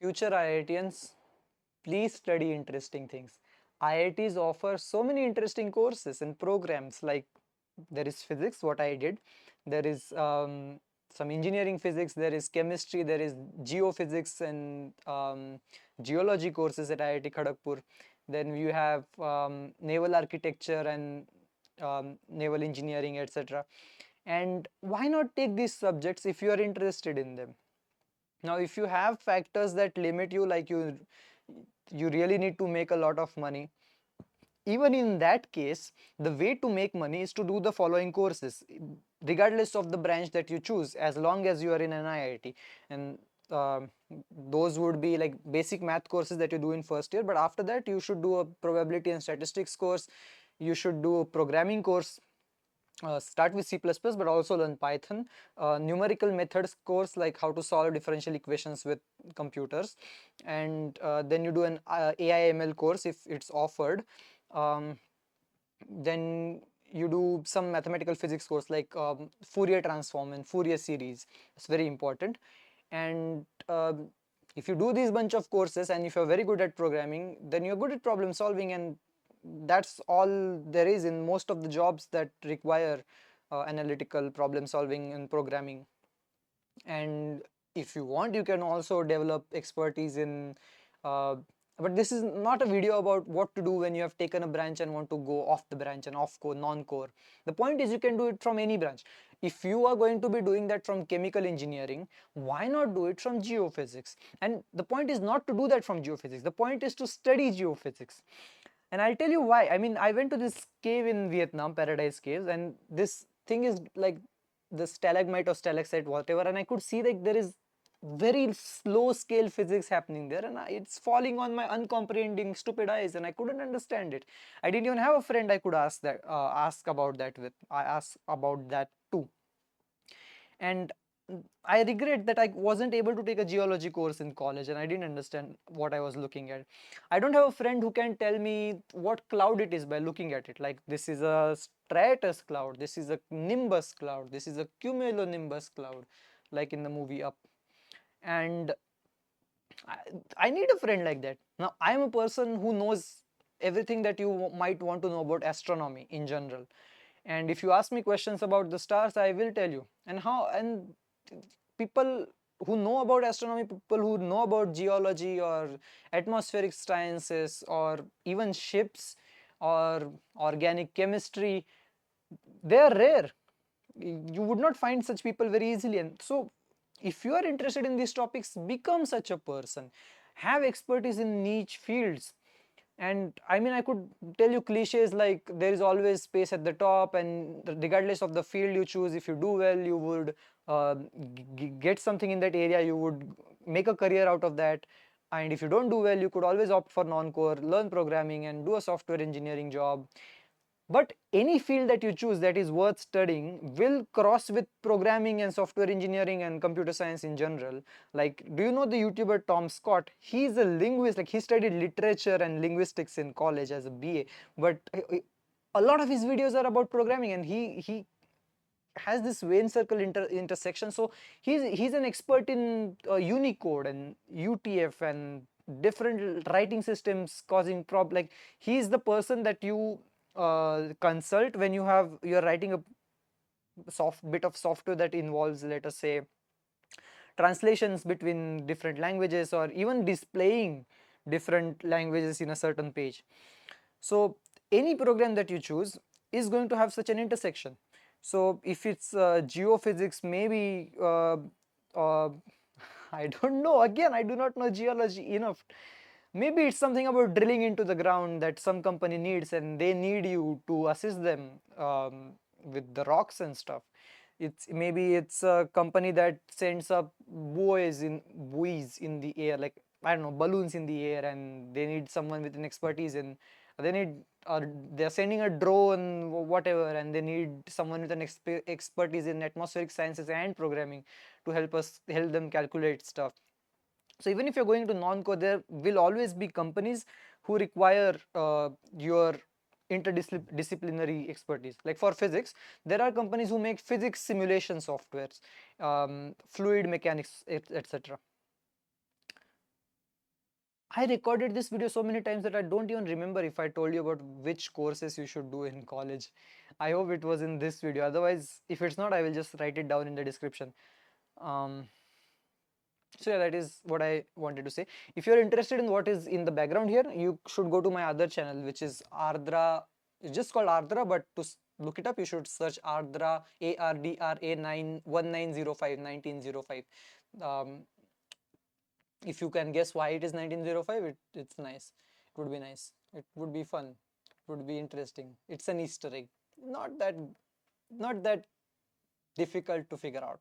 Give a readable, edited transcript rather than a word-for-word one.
Future IITians, please study interesting things. IITs offer so many interesting courses and programs, like there is physics, what I did, there is some engineering physics, there is chemistry, there is geophysics and geology courses at IIT Kharagpur. Then you have naval architecture and naval engineering, etc. And why not take these subjects if you are interested in them? Now if you have factors that limit you, like you really need to make a lot of money, even in that case, the way to make money is to do the following courses, regardless of the branch that you choose, as long as you are in an IIT. And um those would be like basic math courses that you do in first year, but after that you should do a probability and statistics course, you should do a programming course, start with C++ but also learn Python, numerical methods course like how to solve differential equations with computers, and then you do an AI/ML course if it's offered. Um, then you do some mathematical physics course like Fourier transform and Fourier series. It's very important. And if you do these bunch of courses and if you're very good at programming, then you're good at problem solving, and that's all there is in most of the jobs that require analytical problem solving and programming. And if you want, you can also develop expertise in uh, but this is not a video about what to do when you have taken a branch and want to go off the branch and off core, non-core. The point is you can do it from any branch. If you are going to be doing that from chemical engineering, why not do it from geophysics? And the point is not to do that from geophysics, the point is to study geophysics. And I'll tell you why. I mean, I went to this cave in Vietnam, Paradise Caves, and this thing is like the stalagmite or stalactite, whatever, and I could see like there is very slow scale physics happening there, and it's falling on my uncomprehending stupid eyes, and I couldn't understand it. I didn't even have a friend I could ask about that with. I asked about that too. And I regret that I wasn't able to take a geology course in college and I didn't understand what I was looking at. I don't have a friend who can tell me what cloud it is by looking at it. Like, this is a stratus cloud, this is a nimbus cloud, this is a cumulonimbus cloud, like in the movie Up. And I, I need a friend like that. Now, I'm a person who knows everything that you might want to know about astronomy in general. And if you ask me questions about the stars, I will tell you. And people who know about astronomy, people who know about geology or atmospheric sciences or even ships or organic chemistry, they are rare. You would not find such people very easily. And so if you are interested in these topics, become such a person, have expertise in niche fields. And I mean, I could tell you cliches like there is always space at the top, and regardless of the field you choose, if you do well, you would get something in that area, you would make a career out of that. And if you don't do well, you could always opt for non-core, learn programming and do a software engineering job. But any field that you choose that is worth studying will cross with programming and software engineering and computer science in general. Like, do you know the YouTuber Tom Scott? He's a linguist, like he studied literature and linguistics in college as a BA, but a lot of his videos are about programming, and he has this Venn circle intersection. So he's an expert in Unicode and UTF and different writing systems causing like he's the person that you consult when you're writing a soft bit of software that involves, let us say, translations between different languages or even displaying different languages in a certain page. So any program that you choose is going to have such an intersection. So if it's geophysics, maybe uh, I don't know. Again, I do not know geology enough. Maybe it's something about drilling into the ground that some company needs, and they need you to assist them with the rocks and stuff. It's a company that sends up buoys in the air, like, I don't know, balloons in the air, and they need someone with an expertise in. They need they're sending a drone, whatever, and they need someone with an expertise in atmospheric sciences and programming to help them calculate stuff. So even if you're going to non-core, there will always be companies who require your interdisciplinary expertise. Like for physics, there are companies who make physics simulation softwares, fluid mechanics, etc. I recorded this video so many times that I don't even remember if I told you about which courses you should do in college. I hope it was in this video. Otherwise, if it's not, I will just write it down in the description. Um, so yeah, that is what I wanted to say. If you're interested in what is in the background here, you should go to my other channel, which is Ardra. It's just called Ardra, but to look it up, you should search Ardra, ARDRA 1905 1905. Um, if you can guess why it is 1905, it's nice. It would be nice. It would be fun. It would be interesting. It's an Easter egg. Not that difficult to figure out.